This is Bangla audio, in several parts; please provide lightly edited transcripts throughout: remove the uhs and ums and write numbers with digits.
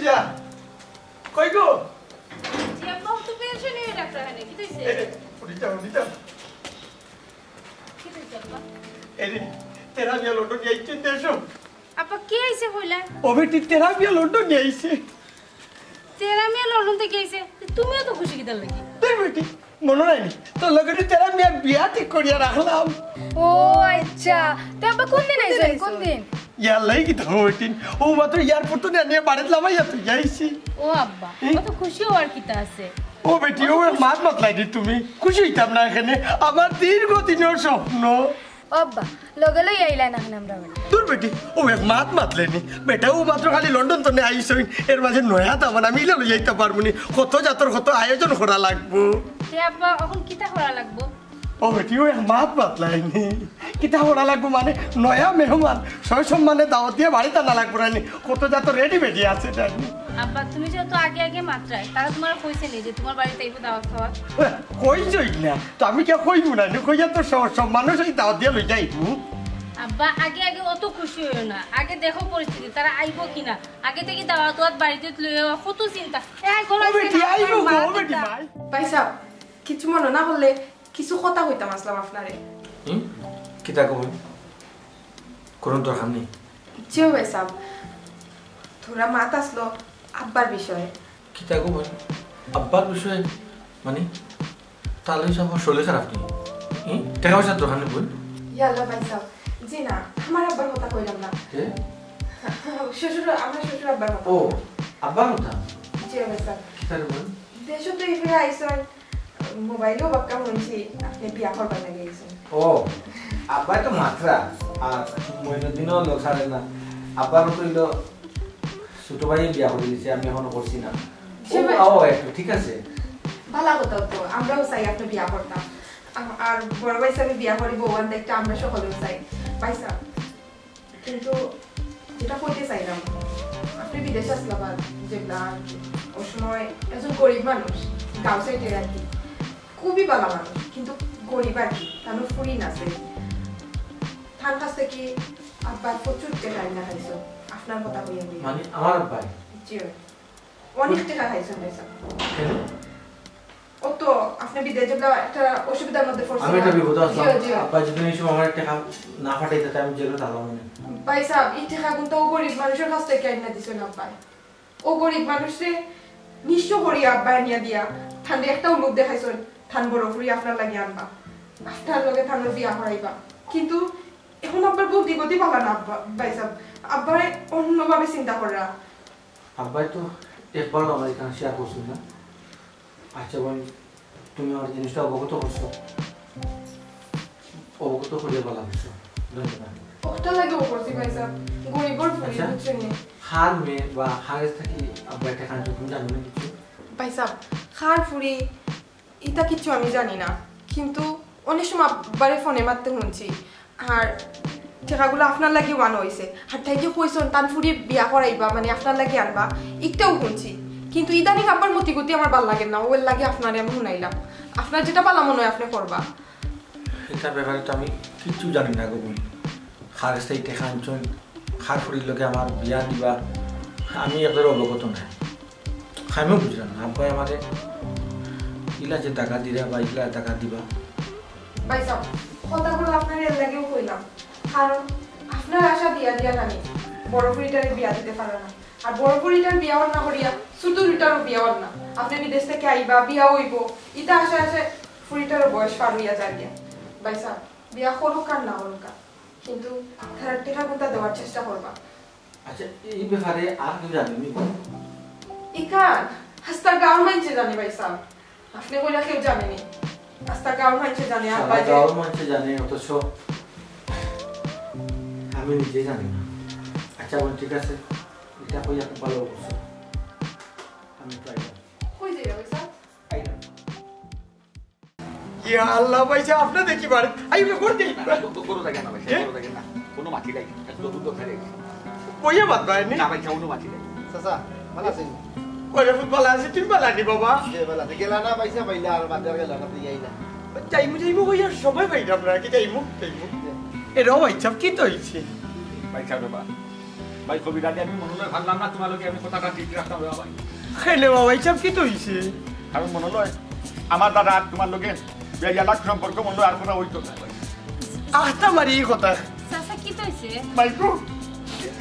লিজা কই গো জি আব্বা তো পেনশন নিয়ে ডাক্তার হানে কি কইছে উঠি যাও কি কইছে আব্বা এই তেরা বিয়া লন্ডন নিয়ে আইছেন দেশো আব্বা কি আইছে কইলা ও বেটি তেরা বিয়া লন্ডন নিয়ে আইছে তেরা মিয়া লন্ডন থেকে আইছে তুমিও তো খুশি কিদার লাগি দেখ বেটি মনে নাই তো লগেটি তেরা মিয়া বিয়া ঠিক করিয়া রাখলাম ও আচ্ছা তো আব্বা কোন দিন আইছেন কোন দিন ইয়ার লাই কি তো বেটিন ও মাত্র এয়ারপোর্ট তো নিয়ে বাড়িতে লামাইয়া তুই যাইছি ও আব্বা কত খুশি হওয়ার কিতা আছে ও বেটি ও মাত লাইনি তুমি খুশি হইতাম না এখানে আমার দীর্ঘদিনের স্বপ্ন আব্বা লগে লই আইলা না আমরা তোর বেটি ও এক মাত লেনি বেটা ও মাত্র খালি লন্ডন তো আইসই এর মাঝে নয়া দামান আমি লই যাইতে পারবো নি কত জাতর কত আয়োজন করা লাগবো তে আব্বা এখন কিতা করা লাগবো ও বেটি ও এক মাত লাইনি কিতা করা লাগবো মানে নয়া মেহমান সয় সম্মানে দাওয়াত দিয়ে বাড়িতে না লাগবো রানি কত জাতর রেডি বেডি আছে জানি আব্বা তুমি যেহেতু আগে মাত্রায় তারা তোমার কইছে নি যে তোমার বাড়িতে আইবো দাওয়াত খাওয়া কইছই না তো আমি কে কইবো না কইয়া তো সব মানুষ এই দাওয়াত দিয়ে লই যাইবো আব্বা আগে অত খুশি হইও না আগে দেখো পরিস্থিতি তারা আইবো কিনা আগে থেকে দাওয়াত বাড়িতে লইয়া কত চিন্তা এই গলা ভাই সাহেব কিছু মনে না করলে কিছু কথা কইতাম আসলাম আপনারে কিতা কব কোন দরকার নেই জিও ভাই সাহেব থোড়া মাত আসলো আব্বার বিষয়ে কিতা কব আব্বার বিষয়ে মানে তাহলে আমার শরীর খারাপ নেই টাকা পয়সার দরকার নেই বল ইয়াল্লা ভাই সাহেব জি না আমার আব্বার কথা কইলাম না আমার শ্বশুর আব্বার কথা ও আব্বার কথা জিও ভাই সাহেব কিতা বল দেশ তো এফে আইসন মোবাইলেও বাক্কা শুনছি আপনি বিয়া করবার লাগে গেছেন ও আব্বাই তো মাত্রা আর মইনুদ্দিনও লোক ছাড়ে না আব্বার মতো হইলো ছোট ভাই বিয়া করে দিয়েছে আমি এখনো করছি না ও একটু ঠিক আছে ভালো কথা তো আমরাও চাই আপনি বিয়া করতাম আর বড় ভাই সাহেব বিয়া করিব ওয়ান দেখতে আমরা সকলেও চাই ভাই সাহেব কিন্তু যেটা কইতে চাইলাম আপনি বিদেশে আসলাম যেগুলা ওই সময় একজন গরিব মানুষ গাঁও সাইডের আর কি খুবই ভালো মানুষ কিন্তু গরিব আর কি তার ফুরি নাছে তার কাছ থেকে আব্বার প্রচুর টাকা না খাইছো আপনার কথা কইয়া দিই মানে আমার আব্বাই জি অনেক টাকা খাইছো ভাই সাহেব কেন ও তো আপনি বিদেশে যাবলা একটা অসুবিধার মধ্যে পড়ছেন আমি একটা বিপদ আসলাম আব্বা যদি এই সময় আমার টাকা না পাঠাইতে তাই আমি জেলে থাকলাম না ভাই সাহেব এই টাকা কিন্তু ও গরিব মানুষের কাছ থেকে আইনা দিছো না ভাই ও গরিব মানুষে নিঃস্ব করি আব্বা নিয়া দিয়া ঠান্ডে একটা লোক দেখাইছো ঠান বড় ফুরি আপনার লাগি আনবা আপনার লগে ঠান্ডার বিয়া করাইবা কিন্তু এখন আব্বার বুদ্ধি গতি পালা না আব্বা ভাই সাহেব আব্বারে অন্যভাবে চিন্তা করা আব্বাই তো একবার আমার এখানে শেয়ার করছিল না আচ্ছা বোন তুমি আমার জিনিসটা অবগত করছো অবগত করিয়া বলা হয়েছে ধন্যবাদ ওটা লাগে ও করছি ভাই সাহেব গরিবর ফুরি বুঝছেন নি হার মেয়ে বা হারের থাকি আব্বাই টাকা তুমি জানো না কিছু ভাই সাহেব খার ফুরি এটা কিছু আমি জানি না কিন্তু অনেক সময় আব্বারে ফোনে মারতে শুনছি আর টাকাগুলো আপনার লাগি ওয়ান হয়েছে আর তাই যে কইসন তান ফুরি বিয়া করাইবা মানে আপনার লাগি আনবা একটাও শুনছি কিন্তু ইদানিং আব্বার মতিগতি আমার ভাল লাগে না ওর লাগে আপনারে আমি শুনাইলাম আপনার যেটা ভালো মনে হয় আপনি করবা এটার ব্যাপারে তো আমি কিচ্ছু জানি না গো বোন হারের সেই টাকা আনছেন হার ফুরির লোকে আমার বিয়া দিবা আমি এদের অবগত নাই আমিও বুঝলাম না আব্বাই আমারে ইলা যে টাকা দিরা বা ইলা টাকা দিবা ভাই সাহেব কথাগুলো আপনার এর লাগেও কইলাম কারণ আপনার আশা বিয়া দিয়া নামি বড় ফুরিটারে বিয়া দিতে পারে না আর বড় ফুরিটার বিয়া না করিয়া ছোট ফুরিটারও বিয়া না আপনি বিদেশ থেকে আইবা বিয়া হইব এটা আশা আছে ফুরিটারও বয়স পার হইয়া যায় গিয়া ভাই সাহেব বিয়া করুক আর না করুক কিন্তু তার টেকা গুতা দেওয়ার চেষ্টা করবা আচ্ছা এই ব্যাপারে আর কেউ জানেনি ইকান হাস্তা গাঁর মানছে জানে ভাই সাহেব আপনি কইলা কেউ জানেনি হাস্তা গাঁর মানছে জানে আর ভাই গাঁর মানছে জানে অথচ আমি নিজে জানি না আচ্ছা বোন ঠিক আছে এটা কই আপনি ভালো করছো আমি ট্রাই কই যাই ভাই সাহেব আইনা ইয়া আল্লাহ ভাইসা আপনি দেখি বাড়ি আইবে করে দেই করো দেখেন না ভাই করো দেখেন না কোনো মাটি নাই একটু দুধ খাই কইয়া বাদ ভাই নি না ভাই কোনো মাটি নাই চাচা ভালো আছেন ওরে ফুটবল আছে তুমি বালা দি বাবা যে ভালো আছে গেলা না পয়সা পাইলা আর বাজার গেলা না তুই আইলা যাইমু কইয়া সময় পাইলাম না কি যাইমু এ রো ভাই সব কি তো হইছে ভাই খাবে বা ভাই কবিরাজি আমি মনে লয় ভাবলাম না তোমালোকে আমি কথাটা ঠিক রাখতাম ভাই খেলে বাবা এইসব কি তো হইছে কারণ মনে লয় আমার দাদা আর তোমার লোকে বেয়ালাক সম্পর্ক মনে লয় আর কোনো হইতো না ভাই আহতা মারি এই কথা চাচা কি তো হইছে ভাই গো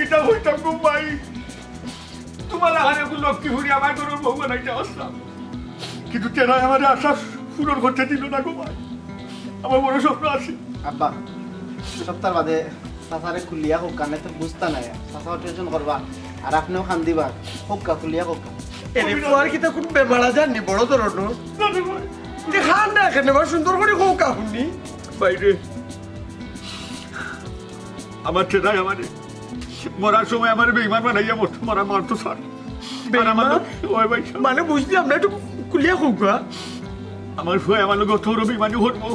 এটা হইতাম গো ভাই তোমার আরে লক্ষ্মী হুড়ি আমার কোনো বউ বানাইতে আসলাম কিন্তু তেরা আমার আশা পূরণ করতে দিল না গো ভাই আমার বড় স্বপ্ন আছে আব্বা সপ্তাহ বাদে চাচারে খুলিয়া হোক কানে তো বুঝতা নাই চাচাও টেনশন করবা আর আপনিও খান দিবা হোক খুলিয়া হোক এনে পোয়ার কি তো কোন বেমারা জানি বড় ধরনের জানো ভাই দেখান না এখানে বা সুন্দর করে হোক আপনি বাইরে আমার চেনাই আমারে মরার সময় আমার বেইমান বানাইয়া মরতো মরা মারতো স্যার ওই ভাই মানে বুঝলি আমরা একটু কুলিয়া হোক আমার ভয় আমার লোক তোর বেইমানি ঘটবো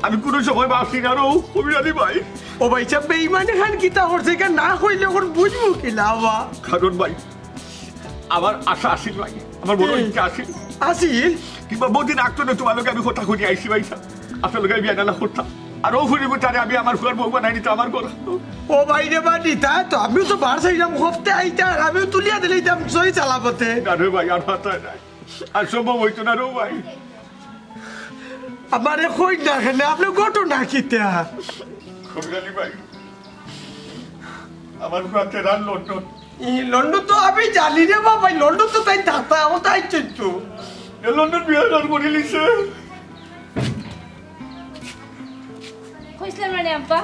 আমি কোনো সময় ভাবছি না রো কবিরাজি ভাই ও ভাই চাপ বেইমানে খান কি তা হচ্ছে কেন না হইলে এখন বুঝবো কি লাভা কারণ ভাই আমার আশা আসিল ভাই আমার বড় ইচ্ছা আসিল আসিল কিংবা বহুদিন আগতো না তোমার লোক আমি কথা খুঁজে আইসি ভাই আপনার লোক আমি বিয়া ডালা করতাম আর ও ফুরিব তারে আমি আমার ফুয়ার বউ বানাই নিতাম আমার ঘর ও ভাই রে বাড়ি তাই তো আমিও তো বার চাইলাম হপ্তে আইতা আমিও তুলিয়া দিলাম সই চালাপতে না রে ভাই আর মাথায় নাই আর সম্ভব হইতো না রো ভাই আমারে কই না এখানে আপনি ঘটনা কিতা কবিরাজি ভাই আমার ফুয়া তেরার লন্ডন লন্ডন তো আমি জানি রে বাবা লন্ডন তো তাই থাকতা ও তাই চলতো লন্ডন বিয়ে করে লিছে কইছিলাম মানে আব্বা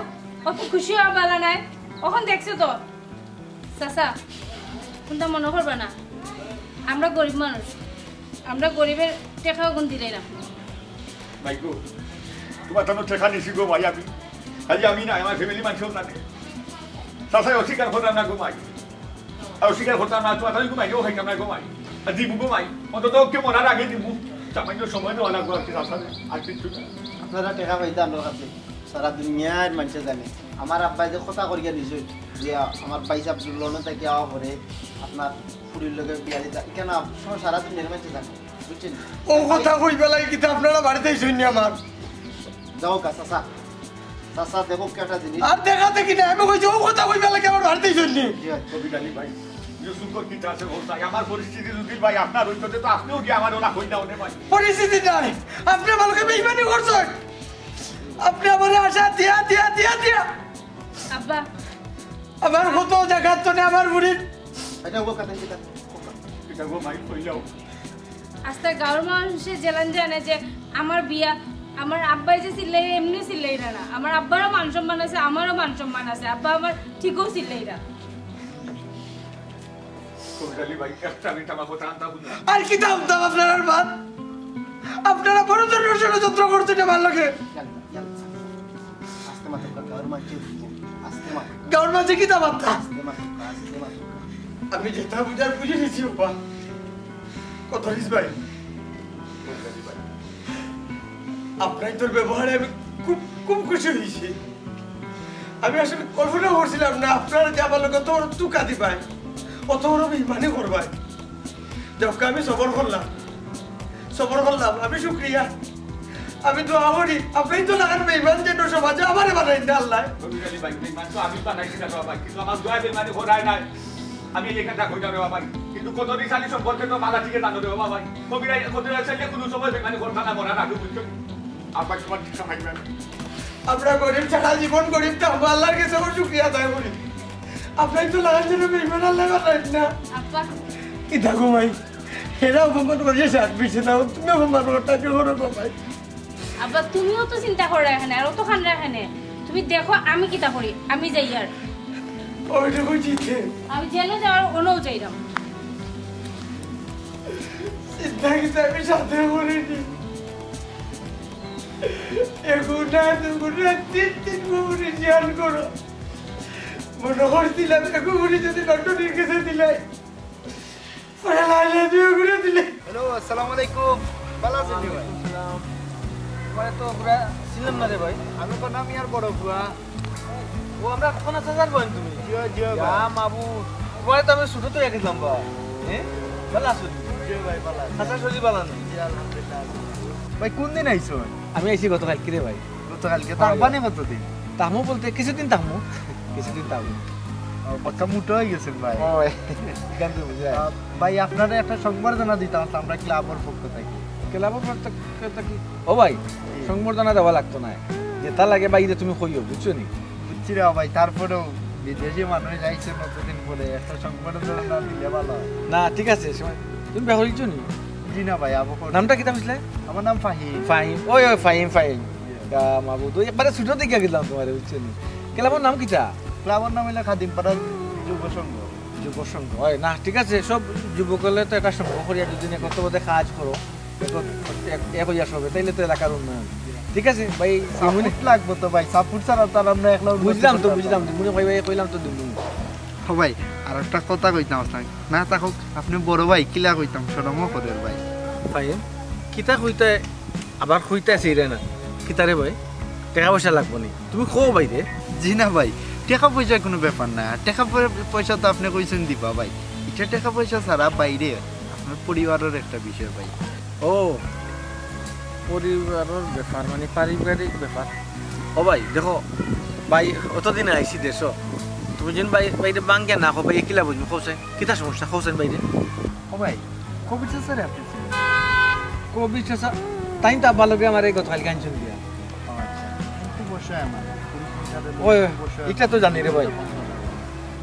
অত খুশি হওয়া বালা নাই এখন দেখছো তো চাচা কোনটা মনে করবা না আমরা গরিব মানুষ আমরা গরিবের টেকাও গুণ দিলাই না ভাই গো তোমার তো ঠেকা নিছি গো ভাই আমি খালি আমি না আমার ফ্যামিলি মানুষও না চাষাই অস্বীকার করতাম না ঘুমাই আর অস্বীকার করতাম না তোমার তাহলে ঘুমাইও খাইতাম না ঘুমাই আর দিব ঘুমাই অন্তত ওকে মরার আগে দিব সামান্য সময় দেওয়া লাগবো আর কি চাষা আর কিছু না আপনারা টেকা পাইতে আমার কাছে সারা দুনিয়ার মানুষে জানে আমার আব্বাই যে কথা করিয়া দিছে যে আমার পয়সা লন্ডন থেকে আওয়া করে আপনার ফুরির লোকে বিয়া দিতা কেন সারা দুনিয়ার মানুষে জানে বুঝছেন ও কথা কইবে লাগে কিন্তু আপনারা বাড়িতেই শুনি আমার যাও কা চাচা চাচা দেখো কেটা জিনিস আর দেখা দেখি না আমি কইছি ও কথা কইবে লাগে আমার বাড়িতেই শুনি কবিতালি ভাই ইউসুফর কি আছে বলতাই আমার পরিস্থিতি যদি ভাই আপনার হইতে তো আপনিও কি আমার ওলা হই দাও নে ভাই পরিস্থিতি নাই আপনি আমাকে বেইমানি করছেন আপনি আমার আশা দিয়া দিয়া দিয়া দিয়া আব্বা আমার কত জায়গা তো না আমার বুড়ি এটা ও কথা যেটা এটা গো ভাই কই যাও আজকে গাঁৱৰ মানুষে জেলান জানে যে আমার বিয়া আমার আব্বাই যে চিল্লাই এমনি চিল্লাই না আমার আব্বারও মান সম্মান আছে আমারও মান সম্মান আছে আব্বা আমার ঠিকও চিল্লাই না কবিতালি ভাই একটা মিনিট আমার কথা আনতা বুঝা আর কি দাম দাম আপনার বাদ আপনারা বড় ধরনের ষড়যন্ত্র করছেন আমার লাগে আস্তে মাত্র গাওয়ার মাঝে আস্তে মাত্র গাঁর মাঝে কি দাম আনতা আস্তে মাত্র আমি যেটা বুঝার বুঝে নিছি উপা কত রিস ভাই আপনার তোর ব্যবহারে আমি খুব খুব খুশি হয়েছি আমি আসলে কল্পনা করছিলাম না আপনারা যে আমার লোক অত বড় তুকা দিবাই অত বড় বেইমানি করবাই যখন আমি সবর করলাম আমি শুক্রিয়া আমি তো আমরি আপনি তো লাগান বেইমান যেন সমাজে আমারে বানাই না আল্লাহ কবিতালি ভাই বেইমান তো আমি বানাইছি না বাবা কিন্তু আমার দোয়া বেইমানি ঘোরায় নাই আমি এই কথা কই যাবে বাবা কিন্তু কত দিশালি সম্পর্কে তো মালা থেকে জানো রে বাবা কবিরাই কবিরাই চাইলে কোনো সময় বেইমানি করতা না মরা রাখু বুঝছো আপা তোমার ঠিক সময় না আমরা গরিব ছাড়া জীবন গরিব তো আল্লাহর কাছে আমার শুক্রিয়া আদায় করি আপনি তো লাগান যেন বেইমান আল্লাহ বানাই না আব্বা কি থাকো ভাই এরা অপমান করিয়ে সাত পিছিয়ে না তুমি অপমান করতে করো ভাই আব্বা তুমিও তো চিন্তা করো এখানে আর অত খান এখানে তুমি দেখো আমি কিতা করি আমি যাই আর ওইটা কই জিতে আমি জেলে যাওয়ার অনুও চাইলাম চিন্তা কিন্তু আমি সাথে করিনি এগুনা দুগুনা তিন গুণি জিয়ান করো মনে করছিলাম এগুনি যদি লন্ডনের কাছে দিলাই পরে লাইলে দিয়ে ঘুরে দিলে হ্যালো আসসালামু আলাইকুম ভালো আছেন ভাই মানে তো পুরা ছিলাম না রে ভাই আমি তো নাম ইয়ার বড় বুয়া ও আমরা কোন হাজার বলেন তুমি জিও জিও যা মাবু তোমারে তো আমি ছোট তো একদম বা হ্যাঁ ভালো আছো জিও ভাই ভালো আছো সজি ভালো না জি আলহামদুলিল্লাহ ভাই কোন দিন আইছো আমি আইছি গতকালকে রে ভাই গতকালকে তারবানে কতদিন তাহমু বলতে কিছুদিন তাহমু ও বাচ্চা মোটা হয়ে গেছেন ভাই ভাই আপনারা একটা সংবর্ধনা দিতাম আমরা ক্লাবের পক্ষ থেকে ক্লাবের পক্ষ থেকে ও ভাই সংবর্ধনা দেওয়া লাগতো না যেটা লাগে বাইরে তুমি কইও বুঝছো নি বুঝছি রে ভাই তারপরেও বিদেশি মানুষ যাইছে কতদিন পরে একটা সংবর্ধনা দিলে ভালো হয় না ঠিক আছে তুমি বের হইছো নি জি না ভাই আবু নামটা কি বুঝলে আমার নাম ফাহিম ফাহিম ওই ফাহিম মাবু তো একবারে ছোট থেকে গেলাম তোমার বুঝছো নি ক্লাবের নাম কিটা ক্লাবের নাম হইলো খাদিমপাড়া যুব সংঘ যুবসংঘ হয় না ঠিক আছে সব যুবকলে তো একটা সংঘ করিয়া দুদিনে কত বোধে কাজ করো এক হইয়া সবে তাইলে তো এলাকার উন্নয়ন ঠিক আছে ভাই সাপোর্ট লাগবো তো ভাই সাপোর্ট ছাড়া তার আমরা একলা বুঝলাম তো মনে ভাই কইলাম তো তুমি ভাই আর একটা কথা কইতাম আপনাকে না থাকুক আপনি বড় ভাই কিলা কইতাম শরমও করে ভাই ফাইন কিতা কইতে আবার কইতে আছিরে না কিতারে ভাই টাকা পয়সা লাগবো নি তুমি কো ভাই রে জি না ভাই টাকা পয়সা কোনো ব্যাপার না টাকা পয়সা তো আপনি কইছেন দিবা ভাই এটা টাকা পয়সা ছাড়া বাইরে আপনার পরিবারের একটা বিষয় ভাই ও পরিবারের ব্যাপার মানে পারিবারিক ব্যাপার ও ভাই দেখো ভাই অতদিন আইসি দেশ তুমি যেন বাইরে বাঙ্গে না হো ভাই কিলা বুঝবো খোঁজে কিতা সমস্যা খোঁজেন বাইরে ও ভাই কোভিড স্যার আপনি কোভিড তাই তো আব্বা লগে আমার এই কথা কালকে আনছেন দিয়া একটু বসে আমার ওই এটা তো জানি রে ভাই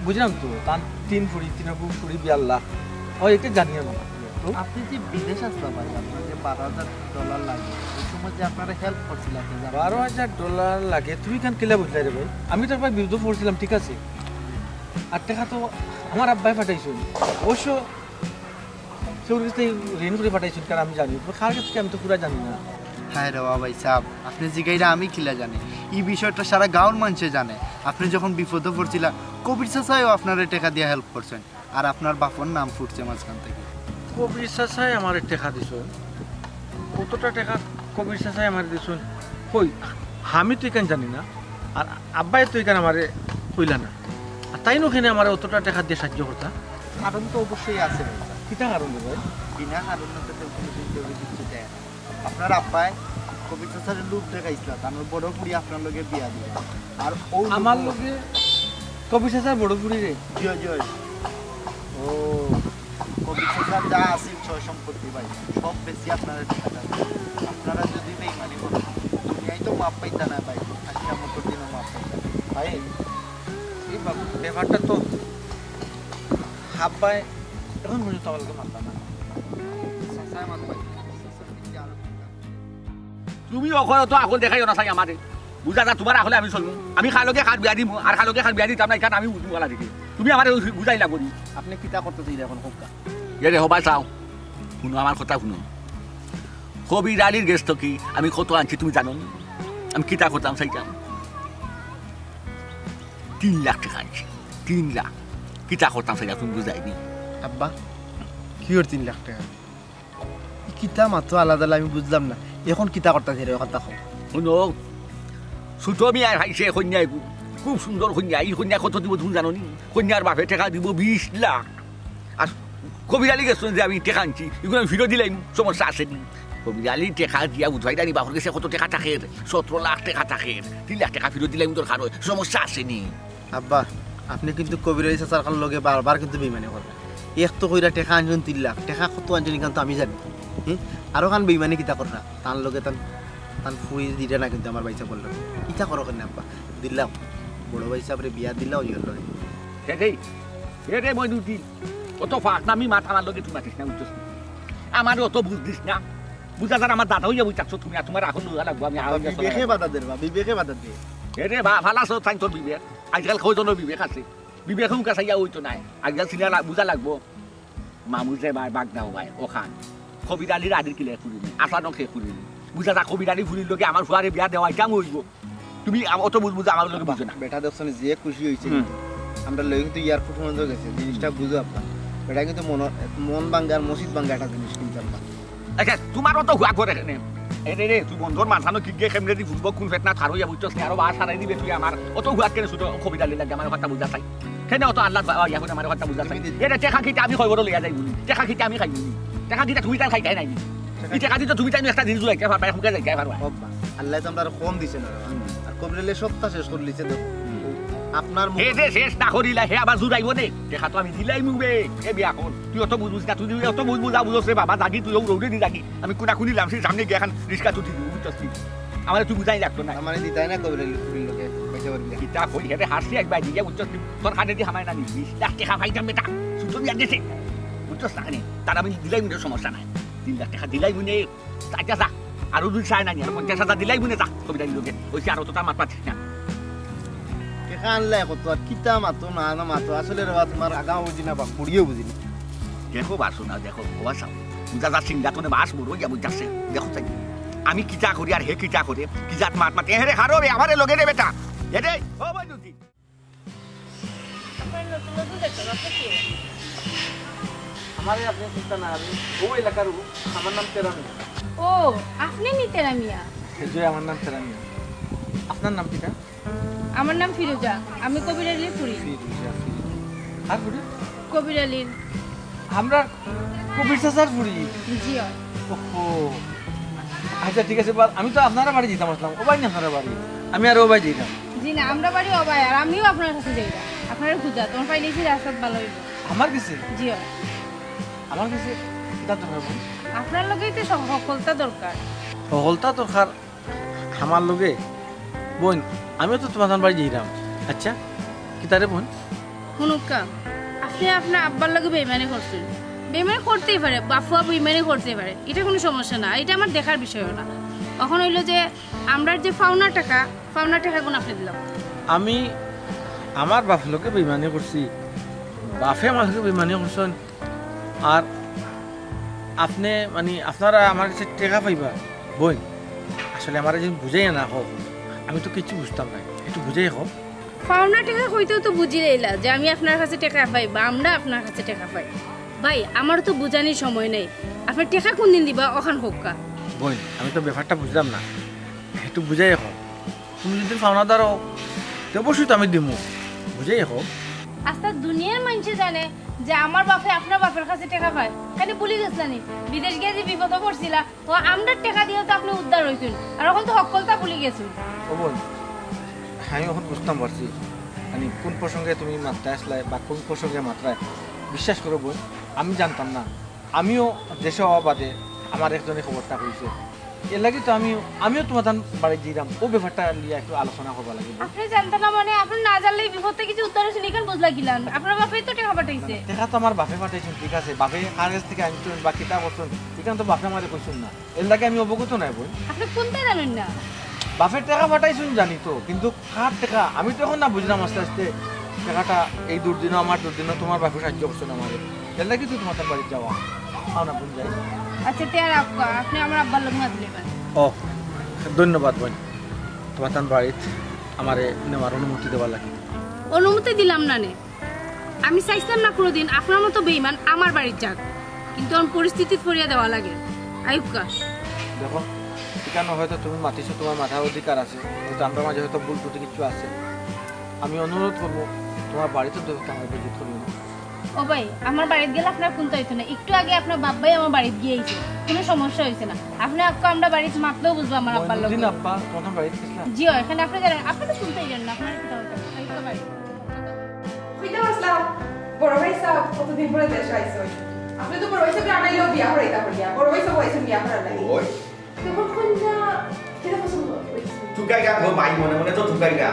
বুঝলাম তো তার 3 ফুড়ি 3 ফুড়ি বিয়াল্লাহ ওই এটা জানিও না আপনি যে বিদেশ আসতে ভাই আপনার যে $12,000 লাগে ওই সময় যে আপনারা হেল্প করছিলেন $12,000 লাগে তুমি কেন কিলা বুঝলাই রে ভাই আমি তো ভাই বিরুদ্ধ পড়ছিলাম ঠিক আছে আর টাকা তো আমার আব্বাই পাঠাইছো অবশ্য সেগুলো ঋণ করে পাঠাইছেন কারণ আমি জানি খার কাছে আমি তো পুরা জানি না হ্যাঁ রে ভাই সাহেব আপনি জিগাইরা আমি কিলা জানি এই বিষয়টা সারা গাঁওর মানুষে জানে আপনি যখন বিপদে পড়ছিলেন কোভিড চাচাইও আপনারা টাকা দিয়ে হেল্প করছেন আর আপনার বাপর নাম ফুটছে মাঝখান থেকে কবির চাচাই আমার টাকা দিছ কতটা টাকা কবির চাচাই আমার দিছ কই আমি তো এখানে জানি না আর আব্বাই তো এখানে আমার কইলা না আর তাই ওখানে আমার অতটা টাকা দিয়ে সাহায্য করতা কারণ তো অবশ্যই আছে কিতা কারণ ভাই বিনা কারণে তো কিছু দেয় না আপনার আব্বাই কোভিড চাচার লুপ দেখাইছিল তার বড় কুড়ি আপনার লগে বিয়া দিবে আর ও আমার লগে কবির চাচা বড় পুরি রে জয় জয় ও কোভিড চাচার যা আছে ছয় সম্পত্তি ভাই সব বেশি আপনারা টাকা দেন আপনারা যদি বেইমানি করেন দুনিয়ায় তো মাপ পাইতা না ভাই আজকে আমার তো দিনও মাপ পাইতা ভাই এই ব্যাপারটা তো আব্বাই এখন পর্যন্ত আমার লগে মারতা না চাচা আমার ভাই তুমি অকল তো আকল দেখাইও না চাই আমারে বুঝা যা তোমার আকলে আমি চলবো আমি খালকে খাট বিয়া দিম আর খালকে খাট বিয়া দিতাম না এখানে আমি বুঝবো বলা দেখি তুমি আমার বুঝাই লাগবো নি আপনি কিতা করতেছেন এখন হোকা এরে হবা চাও শুনো আমার কথা শুনো কবির আলীর গেস্ট কি আমি কত আনছি তুমি জানো নি? আমি কিতা করতাম চাইতাম 3 লাখ টাকা আনছি 3 লাখ কিতা করতাম চাইতাম তুমি বুঝাইনি আব্বা কি ওর 3 লাখ টাকা কিতা মাত্র আলাদা আমি বুঝলাম না এখন কিতা করতেছে রে কথা শুনো ছোট মিয়া খাইছে কন্যাই খুব সুন্দর কন্যা এই কন্যা কত দিব তুমি জানো নি কন্যার বাপে টাকা দিব 20 লাখ আর কবির আলী গেছেন যে আমি টাকা আনছি এগুলো আমি ফিরত দিলাম সমস্যা আছে নি কবির আলী টাকা দিয়া বুঝাই দানি বাপর গেছে কত টাকা থাকে 17 লাখ টাকা থাকে 3 লাখ টাকা ফিরত দিলাম দরকার হয় সমস্যা আছে নি আব্বা আপনি কিন্তু কবির আলী চাচার কাল লগে বারবার কিন্তু বেইমানি করেন এক তো কইরা টাকা আনছেন 3 লাখ টাকা কত আনছেন কিন্তু আমি জানি আরো কান বেইমানি কিতা কররা তার লগে তান ফুই দিটা না কিন্তু আমার বাইসা বললো ইটা করো কেন আব্বা দিলাম বড় ভাই সাহেবের বিয়া দিলাও ইয়ের লগে রে মই দুটি অত ফাঁক না আমি মাথা আমার লগে তুমি মাতিস না বুঝছিস আমার অত বুঝদিস না বুঝা যার আমার দাদা হইয়া বুঝাচ্ছ তুমি তোমার এখন লোহা লাগবো আমি বিবেকে বাধা দে বিবেকে বাধা দে রে ভালো আছো তাই তোর বিবেক আজকাল কয়জনের বিবেক আছে বিবেক হুমকা চাইয়া হইতো নাই আজকাল চিনা বুঝা লাগবো মামু যে ভাই বাগ দাও ভাই ওখান কবির আলীর আদির কিলে ফুরিনি আসানো খেয়ে ফুরিনি বুঝা যা কবির আলী ফুরির লগে আমার ফুয়ারে বিয়া দেওয়া কেমন হইব তুমি অত বুঝবো আমার লগে বুঝো না বেটা দেখছেন যে খুশি হয়েছে আমরা লগে কিন্তু এয়ারপোর্ট পর্যন্ত গেছে জিনিসটা বুঝো আপনার বেটা কিন্তু মন বাঙ্গার মসজিদ বাঙ্গা একটা জিনিস কিনতে পারবা আচ্ছা তোমার অত হুয়া করে এখানে রে তুই বন্ধুর মাথানো কি গিয়ে কেমনে দি ফুটবল কোন ফেট না খার হইয়া বুঝছস না আরো বা সারাই দিবে তুই আমার অত হুয়া কেন শুধু কবির আলী লাগে আমার কথা বুঝা চাই কেন অত আল্লাহ ইয়া করে আমার কথা বুঝা চাই এটা টেকা খেতে আমি খবর লইয়া যাই বলি টেকা খেতে আমি খাই বলি টেকা দিতে তুমি তাই খাইতে নাই এই টেকা দিতে তুমি তাই একটা জিনিস লাইতে পারবা এখন যাই পারবা আল্লাহ তো আমরা কম দিছে না আর কবির আলী সপ্তাহ শেষ করে লিছে তো আপনার হে যে শেষ না করিলা হে আবার জুড়াইব নে দেখা তো আমি দিলাই মুবে এ বিয়া কর তুই অত বুঝুস না তুই অত বুঝা বুঝছ রে বাবা জাগি তুই রৌড়ে দি জাগি আমি কোনা খুনি লামছি সামনে গিয়ে এখন রিস্কা তুই দিবি বুঝছিস আমার তুই বুঝাই লাগতো না আমার দিতাই না কবির লোকে পয়সা করবি কিতা কই হেরে হাসি একবার দিয়ে বুঝছিস তোর কানে দি হামাই না নি 20 লাখ টাকা পাইতাম বেটা সুতো দিয়া দিছে বুঝছিস না কেন তার আমি দিলাই মুনে সমস্যা নাই 3 লাখ টাকা দিলাই মুনে আচ্ছা যা আর দুই চাই না 50,000 দিলাই মুনে যা কবিতা লোকে ওইসে আর তো তার মাত পাচ্ছিস না টেকা আনলে কত আর কিতা মাতো না না মাতো আসলে রে তোমার আগাও বুঝি না বা পুড়িও বুঝি না দেখো বাসো না দেখো ওয়া সাও বুঝা যা সিংহাতনে বাস বড় ইয়া বুঝাছে দেখো তাই আমি কিটা করি আর হে কিটা করে কিজাত মাত মাত এরে হারো রে আমারে লগে রে বেটা এরে ও বন্ধুটি আপনার নতুন নতুন দেখতে আপনি কি আমারে আপনি চিন্তা না আমি ও এলাকার আমার নাম তেরামি ও আপনি নিতেন মিয়া যে আমার নাম তেরামি আপনার নাম কিটা আমার নাম ফিরোজা আমি কবির আলীর ফুরি আর ফুরি কবির আলীর আমরা কবির চাচার ফুরি জি ওহো আচ্ছা ঠিক আছে আমি তো আপনারা বাড়ি যেতাম আসলাম ও বাড়ি না আপনারা বাড়ি আমি আর ও বাড়ি যেতাম জি না আমরা বাড়ি অবাই আর আমিও আপনার কাছে যাই না আপনার খুঁজা তোমার পাইলেছি রাস্তা ভালো হইব আমার কাছে জি আমার কাছে কিতা দরকার আপনার লগেই তো সফলতা দরকার সফলতা দরকার আমার লগে বোন আমিও তো তোমার বাড়ি যেতাম আচ্ছা কিতারে বোন হুনুকা আপনি আপনার আব্বার লগে বেইমানি করছেন বেইমানি করতেই পারে বাফুয়া বেইমানি করতেই পারে এটা কোনো সমস্যা না এটা আমার দেখার বিষয়ও না তখন হইলো যে আমরা যে পাওনা টাকা কোন আপনি দিলাম আমি আমার বাপ লোকে বেইমানি করছি বাপে আমার লোকে বেইমানি করছেন আর আপনি মানে আপনারা আমার কাছে টেকা পাইবা বোন আসলে আমার যে বুঝাই না হোক আমি তো কিছু বুঝতাম না একটু বুঝাই হোক পাওনা টাকা হইতেও তো বুঝি রইলা যে আমি আপনার কাছে টাকা পাই বা আমরা আপনার কাছে টাকা পাই ভাই আমার তো বুঝানির সময় নেই আপনার টাকা কোন দিন দিবা ওখান হোক্কা বোন আমি তো ব্যাপারটা বুঝলাম না একটু বুঝাই হোক তুমি যদি পাওনাদার হোক তো অবশ্যই তো আমি দিমু বুঝাই হোক আস্তা দুনিয়ার মানুষ জানে যে আমার বাপে আপনার বাপের কাছে টাকা পায় খালি ভুলে গেছিলানি বিদেশ গিয়ে যে বিপদে পড়ছিলা ও আমরা টাকা দিয়ে তো আপনি উদ্ধার হইছেন আর এখন তো সকলটা ভুলে গেছেন ও বোন আমি এখন বুঝতাম পারছি মানে কোন প্রসঙ্গে তুমি মাত্রায় আসলে বা কোন প্রসঙ্গে মাত্রায় বিশ্বাস করো বোন আমি জানতাম না আমিও দেশে হওয়া বাদে আমার একজনের খবরটা হয়েছে এর লাগে তো আমিও তোমার বাড়ি দিলাম ও ব্যাপারটা নিয়ে একটু আলোচনা করবা লাগে আপনি জানতেন না মানে আপনি না জানলেই বিপদ থেকে কিছু উদ্ধার হয়েছেন এখানে বুঝলা গিলান আপনার বাপেই তো টাকা পাঠাইছে দেখা তো আমার বাপে পাঠাইছেন ঠিক আছে বাপে কার কাছ থেকে আনছেন বা কিতা করছেন এখানে তো বাপে আমাদের কইছেন না এর লাগে আমি অবগত নাই বোন আপনি কোনটা জানেন না বাপের টাকা পাঠাইছেন জানি তো কিন্তু কার টাকা আমি তো এখন না বুঝলাম আস্তে আস্তে টাকাটা এই দুর্দিনও আমার দুর্দিনও তোমার বাপে সাহায্য করছেন আমাদের এর লাগে তুই তোমার বাড়িতে যাওয়া না বোন যাই আচ্ছা তেয়ার আপনি আমার আব্বার লোক না দিলে ও ধন্যবাদ বোন তোমার বাড়িতে আমার নেওয়ার অনুমতি দেওয়ার লাগে অনুমতি দিলাম না নে আমি চাইছিলাম না কোনোদিন আপনার মতো বেইমান আমার বাড়ির যাক কিন্তু আমার পরিস্থিতি ফরিয়ে দেওয়া লাগে আয়ুক্কা দেখো এখানে হয়তো তুমি মাতিছো তোমার মাথার অধিকার আছে হয়তো আমরা মাঝে হয়তো ভুল ত্রুটি কিছু আছে আমি অনুরোধ করবো তোমার বাড়িতে তো আমার ভিজিট করবো ও ভাই আমার বাড়িতে গেলে আপনার কোনটা হইতো না একটু আগে আপনার বাবাই আমার বাড়িতে গিয়েছে কোনো সমস্যা হয়েছে না আপনি আক্কা আমরা বাড়িতে মাতলেও বুঝবো আমার আব্বার লোক আব্বা তোমার বাড়িতে গেছিলাম জি এখানে আপনি জানেন আপনি তো শুনতেই জানেন আপনার কি দরকার আয়ুক্কা বাড়ি কইতে আসলাম বড় ভাই সাহেব কতদিন পরে দেশে আইছো আপনি তো বড় ভাই সাহেব আনাইলো বিয়া করাইতা করিয়া বড় ভাই সাহেব আইছেন বিয়া করার লাগি ওই তখন কোনটা কিটা পছন্দ হইছে তুকাই গা গো মাই মনে মনে তো তুকাই গা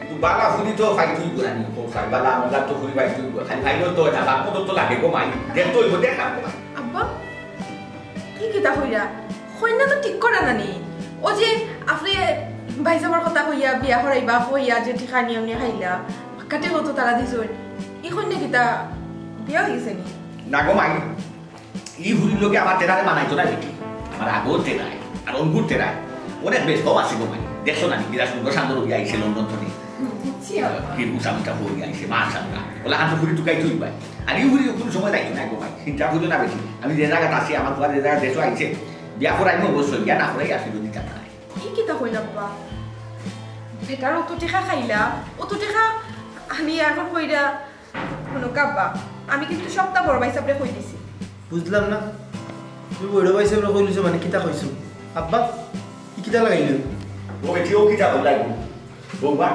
তু বালা ফুলি তো ফাই তুই গুরানি কো সাই বালা মজা তো ফুলি ফাই তুই খালি ফাই তো না বাপ তো লাগে গো মাই দেখ তো ইবো দেখ আব্বা কি কিতা কইরা কইনা তো ঠিক করা নানি ও যে আপনি ভাই সাহেবের কথা কইয়া বিয়া করাইবা কইয়া যে ঠিকা নিয়ম নিয়ে খাইলা কাটে কত তারা দিছই ই কইনা কিতা বিয়া হইছে নি না গো মাই ই হুলি লোকে আমার তেরারে মানাই তো না দেখি আমার আগো তেরায় আর অঙ্গুর তেরায় অনেক বেশ কম আছে গো মাই দেখছো না বিরাট সুন্দর সান্দর বিয়া আইছে লন্ডন থেকে বুঝছি কি মুসামিটা হই আইছে মাশাআল্লাহ ওলা হাতে হুলি টুকাই তুই ভাই আর ই হুলি কোন সময় দাইতো না গো ভাই চিন্তা হইলো না বেশি আমি যে জায়গাটা আছি আমার ঘরে যে জায়গা দেশো আইছে বিয়া করাই আমি অবশ্যই বিয়া না করাই আসি যদি টাকা নাই কি কিতা কইলা বাবা বেটার অত টেকা খাইলা অত টেকা আমি এখন কইরা কোনো কাব্বা আমি কিন্তু সপ্তাহ বড় ভাই সাহেবরে কই দিছি বুঝলাম না তুমি বড় ভাই সাহেব কইলিছো মানে কিতা কইছো আব্বা কি কিতা লাগাইলো ও এটিও কি যাবো লাগবো বৌমা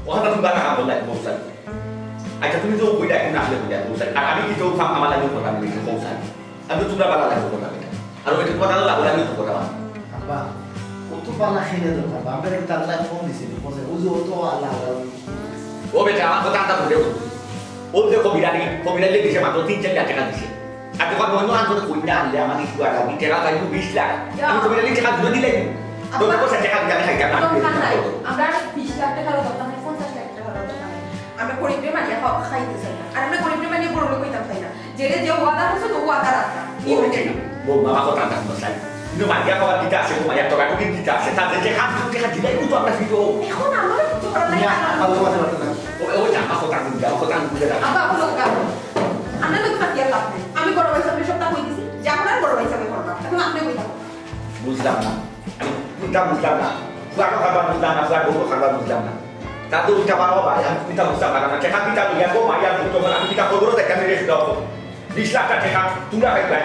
ওখানে তুমি টাকা বললাই বলছাই আচ্ছা তুমি তো কইলা এখন আসলে কইলা বলছাই আর আমি কি তো আমার লাগে কথা বলি বলছাই আমি তো তোমরা বালা লাগে কথা বলি আর ওই কথা তো লাগলে আমি তো কথা বলি আব্বা কত পালা খেলে দরকার আমরা একটা আল্লাহ ফোন দিছিল বলে ওজো তো আল্লাহ ও বেটা আমার কথা আনতে বলে ও যে কবিরালি দিছে মাত্র 3-4 লাখ টাকা দিছে আর যখন অন্য আনতে কইনা আনলে আমার কিছু আর আমি টাকা পাই 20 লাখ আমি কবিরালি টাকা ধরে দিলাই তো কত টাকা দিতে খাই টাকা আমরা 20 লাখ টাকার কথা না 50 লাখ টাকার কথা আমরা গরিবের মানিয়া খাইতে চাই না আর আমরা গরিবের মানিয়া বড় লোক হইতাম চাই না যেটা যে ওয়াদা হচ্ছে তো ওয়াদা রাখা ও বাবা কথা আনতে বসাই কিন্তু মাইয়া খাওয়ার দিতে আছে মাইয়া টাকা কিন্তু দিতে আছে তাদের যে খান টাকা দিলাই তো আমরা ফিরো এখন আমরা কিছু করার নাই ও জামা কথা আনতে দাও কথা আনতে দাও আবা আপনি লোক আমরা লোক পাতি আর লাভ নেই আমি বড় ভাই সামনে সবটা কই দিছি যে আপনার বড় ভাই সামনে করবা এখন আপনি কই থাকো বুঝলাম না বুঝলাম না পুরানো খাবার বুঝলাম না পুরানো খাবার বুঝলাম না তাদের উল্টা পারো ভাই আমি পিতা বুঝতে পারলাম না টাকা পিতা লইয়া গো মাইয়া দুটো আমি পিতা করবো দেখা আমি রেখে দাও 20 লাখ টাকা তোমরা পাইবা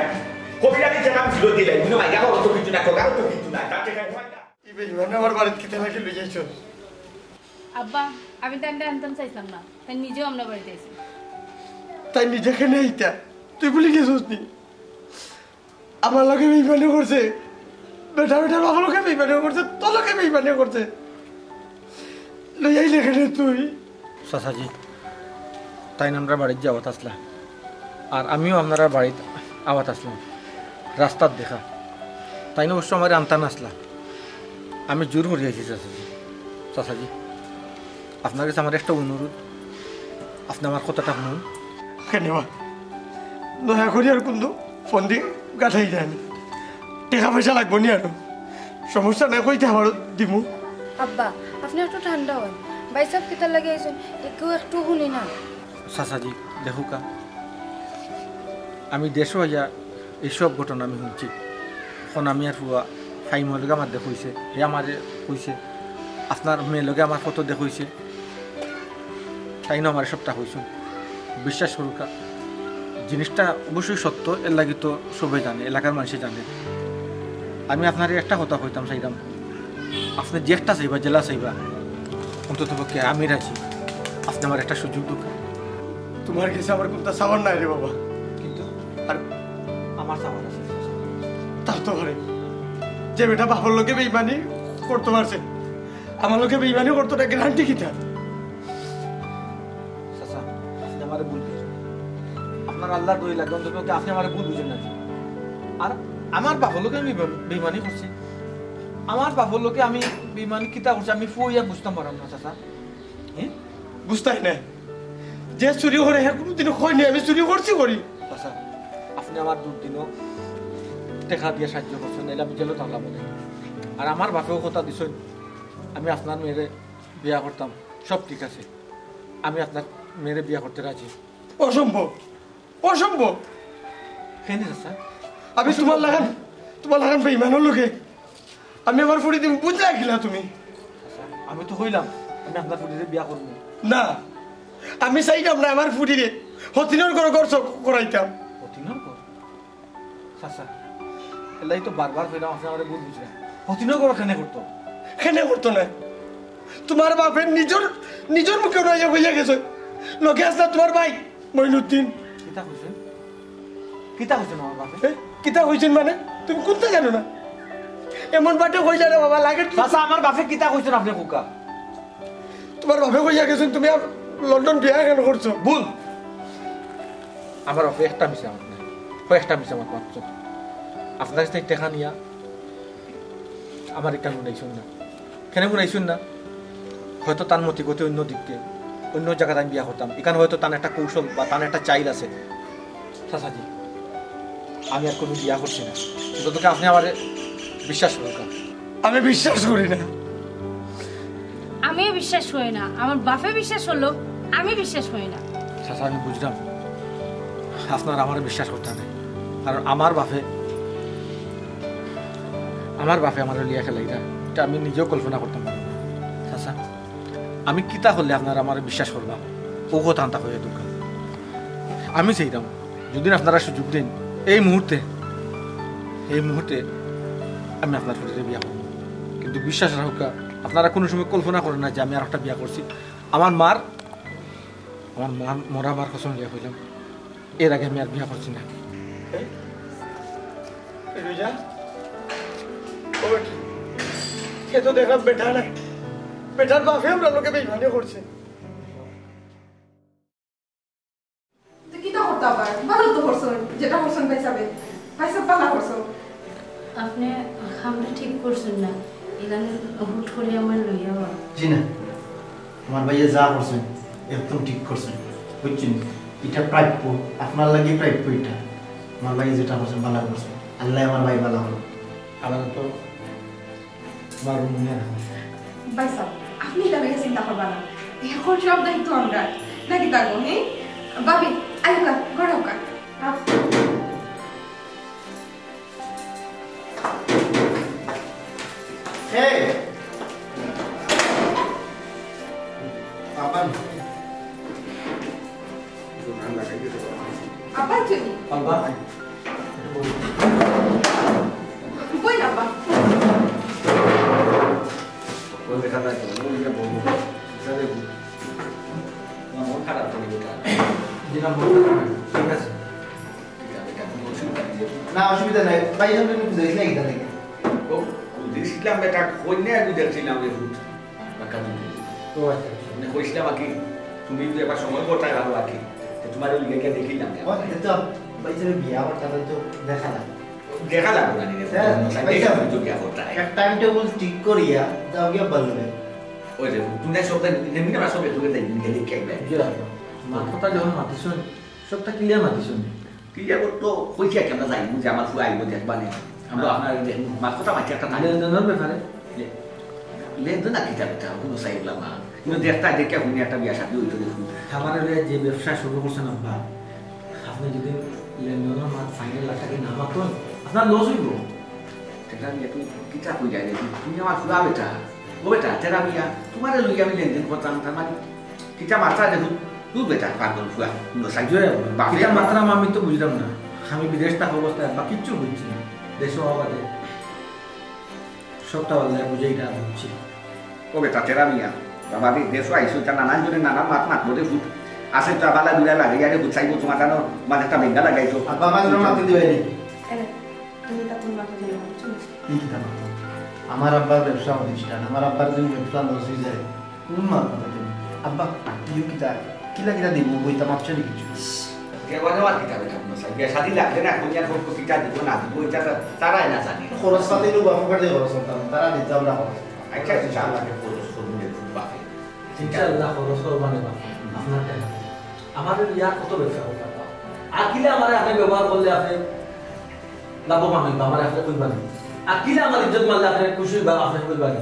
কবিরালি টাকা ছিল দিলে তুমি মাইয়া করো তো কিছু না কারো তো কিছু না তার টাকা মানে আমার বাড়িতে কিতে লাগে লই যাইছ আব্বা আমি তো আমরা আনতাম চাইছিলাম না তাই নিজেও আমরা বাড়িতে এসেছি তাই নিজে কেন এইটা তুই বলি গেছিস নি আমার লোকে বেইমানি করছে বেটা বাবা লোকে বেইমানি করছে তোর লোকে বেইমানি করছে লই আইলে কেন তুই চাচাজি তাই আমরা বাড়িতে যাওয়াত আসলাম আর আমিও আপনারা বাড়িতে আওয়াত আসলাম রাস্তার দেখা তাই না অবশ্য আমার আনতান আসলাম আমি জোর করিয়েছি চাচাজি আপনার কাছে আমার একটা অনুরোধ আপনি আমার কথাটা শুনুন কেন দয়া করি আর কিন্তু ফোন দিয়ে গাঠাই যায় না টাকা পয়সা লাগবো নি আর সমস্যা নাই কইতে আমার দিমু আব্বা আপনি একটু ঠান্ডা হন ভাই সাহেব কিতা লাগে আইছেন একটু শুনি না চাচাজি দেখুকা আমি দেশও হইয়া এইসব ঘটনা আমি শুনছি এখন আমি আর হুয়া হাই মলগে আমার দেখুইছে হে আমার কইছে আপনার মেয়ে লগে আমার ফটো দেখুইছে তাই না আমার সবটা হইছুন বিশ্বাস করুকা জিনিসটা অবশ্যই সত্য এর লাগি তো সবাই জানে এলাকার মানুষে জানে আমি আপনার একটা কথা কইতাম চাইতাম আপনি যে একটা চাইবা জেলা চাইবা অন্তত পক্ষে আমি রাজি আপনি আমার একটা সুযোগ দুঃখ তোমার কাছে আমার কোনটা সামান নাই রে বাবা কিন্তু আর আমার সামান আছে তা তো পারে যে বেটা বাবার লোকে বেইমানি করতে পারছে আমার লোকে বেইমানি করতো না গ্যারান্টি কিটা চাচা আপনি আমার ভুল বুঝছেন আপনার আল্লাহর দই লাগে অন্তত আপনি আমার ভুল বুঝেন না আর আমার বাবার লোকে আমি বেইমানি করছি আমার বাবার লোকে আমি বেইমানি কিতা করছি আমি ফুইয়া বুঝতাম পারলাম না চাচা হ্যাঁ বুঝতাই না যে চুরি করে হ্যাঁ কোনোদিনও হয়নি আমি চুরি করছি করি চাচা আপনি আমার দুদিনও টেকা দিয়ে সাহায্য করছেন নাহলে আমি জেলে থাকলাম বলে আর আমার বাপেও কথা দিছেন আমি আপনার মেয়েরে বিয়া করতাম সব ঠিক আছে আমি আপনার মেয়েরে বিয়া করতে রাজি অসম্ভব অসম্ভব কেন চাচা আমি তোমার লাগান বেইমানের লোকে আমি আমার ফুড়ি দিম বুঝলে গেলা তুমি আমি তো হইলাম আমি আপনার ফুটিরে বিয়া করবো না আমি চাইতাম না আমার ফুটিরে হতিনের করে গড় করাইতাম হতিনর কর চাচা এলাই তো বারবার কইলাম আপনি আমার ভুল বুঝলেন হতিনর কর কেন করতো কেনে করতো না তোমার বাপের নিজের মুখে রয়ে হইয়া গেছে লোকে আসলা তোমার ভাই মইনুদ্দিন কিতা কইছেন আমার বাপে কিতা হয়েছেন মানে তুমি কোনটা জানো না এমন বাটে হইলে রে বাবা লাগে চাচা আমার বাপে কিতা কইছেন আপনি কুকা তোমার বাপে হইয়া গেছেন তুমি লন্ডন বিয়া কেন করছো ভুল আমার বাপে একটা মিশে আমার নাই একটা মিশে আমার মাত্র আপনার কাছে টেকা নিয়া আমার একটা উড়াইছুন না কেন উড়াইছুন না হয়তো তার মতি গতি অন্য দিককে অন্য জায়গায় আমি বিয়া করতাম এখানে হয়তো তার একটা কৌশল বা তার একটা চাইল আছে চাচাজি আমি আর কোনো বিয়া করছি না তোকে আপনি আমার বিশ্বাস করুন আমি বিশ্বাস করি না আমিও বিশ্বাস করি না আমার বাপে বিশ্বাস করলো আমি বিশ্বাস করি না চাচা আমি বুঝলাম আপনার আমার বিশ্বাস করতে নেই কারণ আমার বাপে আমার লিয়া খেলাই না এটা আমি নিজেও কল্পনা করতাম না চাচা আমি কিতা করলে আপনারা আমার বিশ্বাস করবা ও কথা আনতা হয়ে দোকান আমি চাইতাম যদি আপনারা সুযোগ দিন এই মুহূর্তে আমি আপনার শরীরে বিয়া করব কিন্তু বিশ্বাস রাখা আপনারা কোনো সময় কল্পনা করেন না যে আমি আর একটা বিয়া করছি আমার মার মরা মার কসম দিয়ে কইলাম এর আগে আমি আর বিয়া করছি না। রোজা ও কে তো দেখলাম বেটা না, বেটার বাপে আমরা লোকে বেইমানি করছে। তো কি তো করতে আবার ভালো তো করছেন, যেটা করছেন ভাইসাবে ভাইসাব ভালো করছেন। আপনি আমরা ঠিক করছেন না, এখানে হুট করে আমার লইয়া বা জি না, আমার ভাইয়া যা করছেন একদম ঠিক করছেন, বুঝছেন? এটা প্রাপ্য, আপনার লাগে প্রাপ্য। এটা আমার ভাই যেটা করছেন ভালো করছেন, আল্লাহ আমার ভাই ভালো হলো। আবার তো আমার মনে রাখো ভাইসাব আপনি এটা নিয়ে চিন্তা করবা না, এখন সব দায়িত্ব আমরা নাকি থাকবো। হ্যাঁ ভাবি আইকা ঘরে হোকা আপন apa jadi? আব্বা Boy apa? বলতে খারাপ বলতে বলবো সাথে মন খারাপ করে বেটা যেটা ঠিক আছে না অসুবিধা নাই, ভাই সামনে বুঝাইছি না এটা থেকে। ও দেখছিলাম বেটা কন্যা আমি দেখছিলাম রে হুট বাকা তুমি তো আচ্ছা মানে কইছিলাম কি তুমি যদি একবার সময় করতে ভালো আকি তোমার ওই লেগে দেখিলাম ও এটা ভাই সামনে বিয়া করতে তো দেখা না, দেখা লাগবে না রে দেখা তুমি কি করতে এক টাইম টেবিল ঠিক করিয়া যাও গিয়া বলবে। ওই যে তুমি না সব নেমি না সব একটু দেই নিয়ে দেখে আইবে বুঝে রাখো মার কথা যখন মাতিছুন সবটা ক্লিয়ার মাতিছুন কি যাব তো কইছি কি আমরা যাই বুঝে আমার ফুয়া আইব দেখবা না আমরা আপনার মার কথা মাটি একটা নালে লেনদেনের ব্যাপারে লেনদেন না কিটা বেটা কোনো সাইবলা মা কিন্তু দেখতা দেখে হুনি একটা বিয়া শাদী হইতো দেখুন আমার যে ব্যবসা শুরু করছেন আব্বা, আপনি যদি লেনদেনের মাঠ ফাইনাল লাখটাকে না মাতুন আপনার লস হইব। তেরা মিয়া তুমি কিটা কই যাই তুমি আমার ফুয়া বেটা ও বেটা তেরা মিয়া তোমার লইয়া আমি লেনদেন করতাম তার মানে কিটা মাত্রা দেখুন তুই বেটা পাগল ফুয়া কোনো সাইজ বাপে এটা মাত্রা আমি তো বুঝলাম না, আমি বিদেশ থাকা অবস্থায় বা কিচ্ছু বুঝছি না, দেশে আবাদে সবটা আল্লাহ বুঝে এটা বুঝছি। ও বেটা তেরা মিয়া বাবা দেশ আইসো তা নানান জনে নানা মাত মাত বলে ফুট আসে তো বালা দুলা লাগে ইয়ারে বুঝাইবো তোমার জানো মানে একটা বেঙ্গা লাগাইছো আব্বা মাঝে মাতি দিবে নি তুমি তা তুমি মাকে দিও কি কথা আমার আব্বার ব্যবসা প্রতিষ্ঠান, আমার আব্বার যদি ব্যবসা লস হয়ে যায় কোন মার কথা তুমি আব্বা ইউ কিলা কিলা দিব বইতা মাপছে নি কিছু কেবা দেওয়ার কিটা বেটা কোনো সাইজ বিয়া শাদী লাগলে না কোন কোন কিটা দিব না দিব এটা তারাই না জানে খরচ পাতি লো বাপ করে খরচ করতাম, তারা দিতে আমরা খরচ আচ্ছা আচ্ছা আমাকে খরচ করুন দেখুন বাপে ইনশাআল্লাহ খরচ করবা নেবা আপনার টাকা আমাদের ইয়ার কত ব্যবসা করতে আকিলে আমার আপনি ব্যবহার করলে আপনি লাভবান হইবা, আমার আপনি কইবা না আকিলে আমার ইজ্জত মারলে আপনি খুশি হইবা, আপনি কইবা না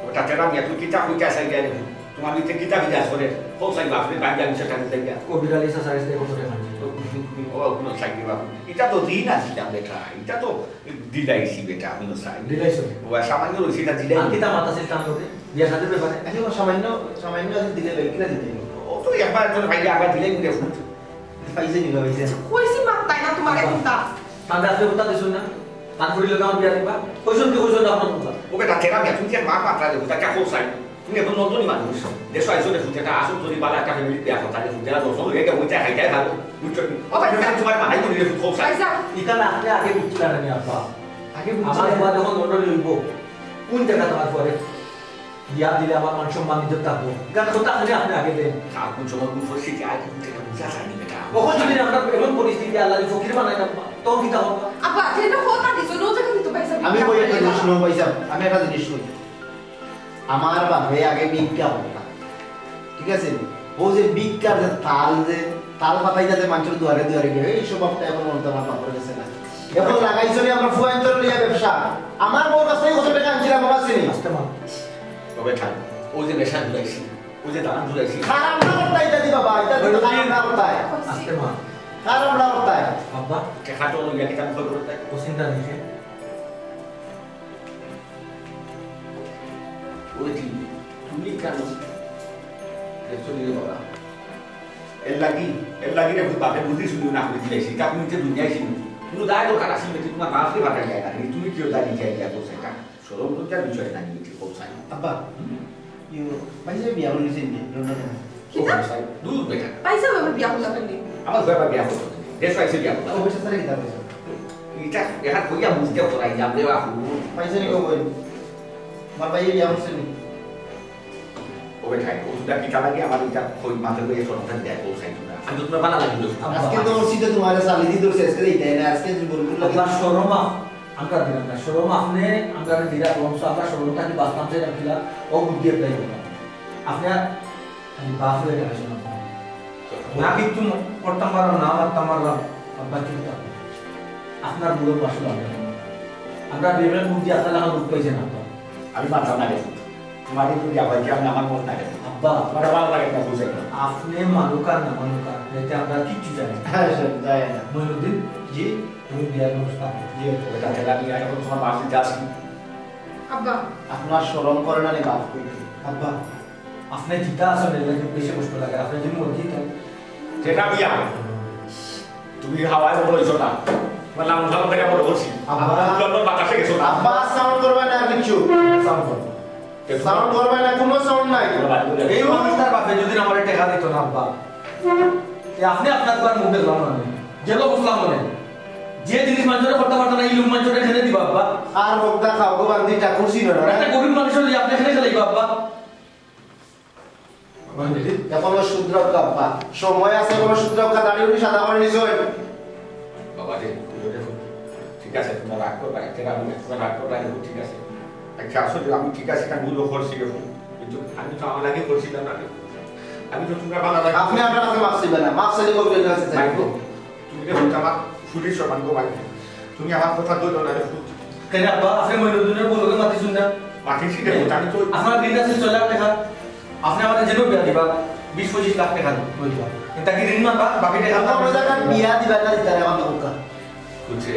ওটা তেরা মিয়া তুই কিটা কইতা সাই গেলে তোমার নিতে কিটা বিদাস করে কোন সাই বাপে বাঙ্গা মিছে টাকা দেই গা কবিরালি সাসারে কত টাকা ও কোনো সাই বাপু এটা তো দিন আছে বেটা এটা তো দিলাইছি বেটা আমি তো সাই দিলাইছো ও সামান্য রসিটা দিলাই আকিতা মাতা সিস্টেম লোকে বিয়া সাথে ব্যাপারে এখন সামান্য সামান্য আছে দিলে কিলা দিতে ও তো একবার তোর ভাই আবার দিলাই মুরে ফুট পাইছে নি পাইছে কইছি মাত্তাই না তোমারে কোনটা তাহলে আপনি কথা দিছুন না তারপরে লোক আমার বিয়া দিবা কইছুন কি কইছুন আপনার কথা ও বেটা তেরা মিয়া তুমি কি মা পাত্রা দেখো তা কোন সাই তুমি এখন নতুনই মানুষ দেশ আইসো দেখো যেটা আসল তোর বালা একটা ফ্যামিলি বিয়া কথা দেখো যারা দোষ হয়ে গেছে ওইটা খাই খাই ভালো বুঝছো ও ভাই তোমার মাই করে দেখো কোন সাই ভাইসাব ইকানা আপনি আগে বুঝছিলেন না আপা আগে বুঝছিলেন আমার যখন অর্ডার লইব কোন জায়গা তোমার পরে বিয়া দিলে আমার মান সম্মান ইজ্জত থাকবো গান কথা আপনি আগে দেন আর কোন সময় কোন পরিস্থিতি আয় কোন থেকে বুঝা যায়নি বেটা কখন যদি আমরা এমন পরিস্থিতি আল্লাহ ফকির বানাই না তখন কি থাকবো apa যেটা হতা দিছো নো জায়গা দিতো ভাইসাব আমি কই একটা জিনিস নো পয়সা আমি একটা জিনিস কই আমার বাপে আগে ভিক্ষা করতাম, ঠিক আছে? ও যে ভিক্ষার যে তাল পাতাই যাতে মানুষের দুয়ারে দুয়ারে গিয়ে এই স্বভাবটা এখন মনে আমার বাপের কাছে না। এখন লাগাইছো নি আমরা ফুয়ান্তর লিয়া ব্যবসা, আমার বউ কাছ থেকে কত টাকা আনছিলাম আমার চিনি কাস্টমার তবে ঠাক ও যে নেশা ধুলাইছি ও যে দান ধুলাইছি খারাপ না করতা এটা দি বাবা, এটা দি খারাপ না করতা কাস্টমার খারাপ না করতা বাবা খাটো লইয়া কি কাম করতে ও চিন্তা নেই ওই তুমি কেন চলে বাবা এর লাগি রে বাপে বুদ্ধি শুনিও না করে দিলাইছি তা তুমি যে দুনিয়ায় ছিল তুমি দায় দরকার আসি মেয়ে তোমার বাপকে বাটা যায় না তুমি কেউ দাঁড়িয়ে যায় যা বলছে এটা সরম করতে বিষয় না নিয়ে ঠিক বলছাই আব্বা বাইসা বিয়া হইছে নি লন্ডনে দূর বেটা পাইছা বাবা বিয়া হলা বলি আমার ঘরে বিয়া হতো দেশ আইছে বিয়া হতো ও বসে তারে কিতা কইছো এটা এটা কইয়া বুঝতে পড়াই যাম রে বাপু পাইছা নি কই মার ভাই বিয়া হইছে নি ও বেটা ওটা কি কালা কি আমার এটা কই মাথা কইয়া সরকার দেয় ও সাইতো না আমি তো বানা লাগি আজকে তো ওসিতে তোমারে সালি দি দরছে আজকে এইটাই না আজকে জীবন লাগে আপনার শরমা আমরা দিলাম না শরম আপনি আমরা দিলা বংশ আমরা শরমটা কি বাস্তব থেকে রাখিলা ও বুদ্ধি অ্যাপ্লাই করলাম আপনি খালি বাস হয়ে গেল শোনা না কিন্তু করতাম পারলাম না মারতাম পারলাম আপনার চিন্তা আপনার বুড়ো বাসল আমরা বেবের বুদ্ধি আপনার লাগা বুদ্ধ পাইছে না আমি মানতাম না রে তোমার কিন্তু বিয়া হইছে আমি আমার মন না রে আব্বা আমার ভালো লাগে না বুঝে আপনি মানুকার না মানুকার এতে আমরা কিচ্ছু জানি না হ্যাঁ স্যার যায় না মইনুদ্দিন জি তুমি বিয়ার ব্যবস্থা করো। যে ওটা খেলা নিয়ে এখন তোমার বাসে যাচ্ছি আব্বা আপনার শরম করে না নি বাপ কইতে আব্বা আপনি জিতা আসেন এলে বেশি কষ্ট লাগে আপনি যদি মরজি থাকেন যেটা বিয়া তুমি হাওয়ায় বড় হইছো না মানে লাম লাম থেকে বড় হচ্ছি আব্বা লন্ডন বাতাসে গেছো না আব্বা সাউন্ড করবে না কিছু সাউন্ড করো। সাউন্ড করবে না কোনো সাউন্ড নাই এই মানুষটার বাপে যদি আমার টাকা দিত না আব্বা আপনি আপনার তো আর মুখ দেখলাম না যে লোক বুঝলাম মনে যে জিনিস মানুষের করতে পারতো না এই লোক মানুষের খেলে দিবা আব্বা আর বকদা খাও গো বান্দি টা খুশি না একটা গরিব মানুষের লিয়ে আপনি খেলে খেলাইবা আব্বা এখনো শুদ্র আব্বা সময় আছে কোনো শুদ্র দাঁড়িয়ে উনি সাদা করে নিছ বাবা রে দেখো ঠিক আছে তোমরা রাগ করবে একটা আমি তোমরা রাগ করবে ঠিক আছে আচ্ছা আসলে আমি ঠিক আছে কারণ ভুল করছি কিন্তু আমি তো আমার আগে করছিলাম না আমি তো তোমরা ভালো লাগে আপনি আপনার কাছে মাফ চাইবেন না মাফ চাইলে কবির কাছে মাইকো চাইবেন তুমি দেখো আমার শুনি সমান গো মাইকো তুমি আমার কথা ধরো না রে কেন আব্বা আপনি মইনুদ্দিনের বলকে মাতি শুন না মাটি ছিটে আমি তো আপনার গ্রিন আছে 6 লাখ টাকা আপনি আমাদের যেন বিয়া দিবা 20-25 লাখ টাকা দিবা এটা কি ঋণ মানবা বাকি টাকা আপনার জায়গা বিয়া দিবেন না দিতে আমার দরকার বুঝছে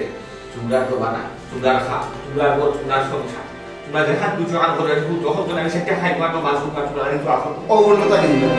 তোমরা তো বানা তোমরা খা তোমরা গো তোমরা সংসার তোমরা দেখা দুটো আন করে যখন আমি সেটা খাইবা তো মাছ তোমরা তো আসো ও বলতে দিবেন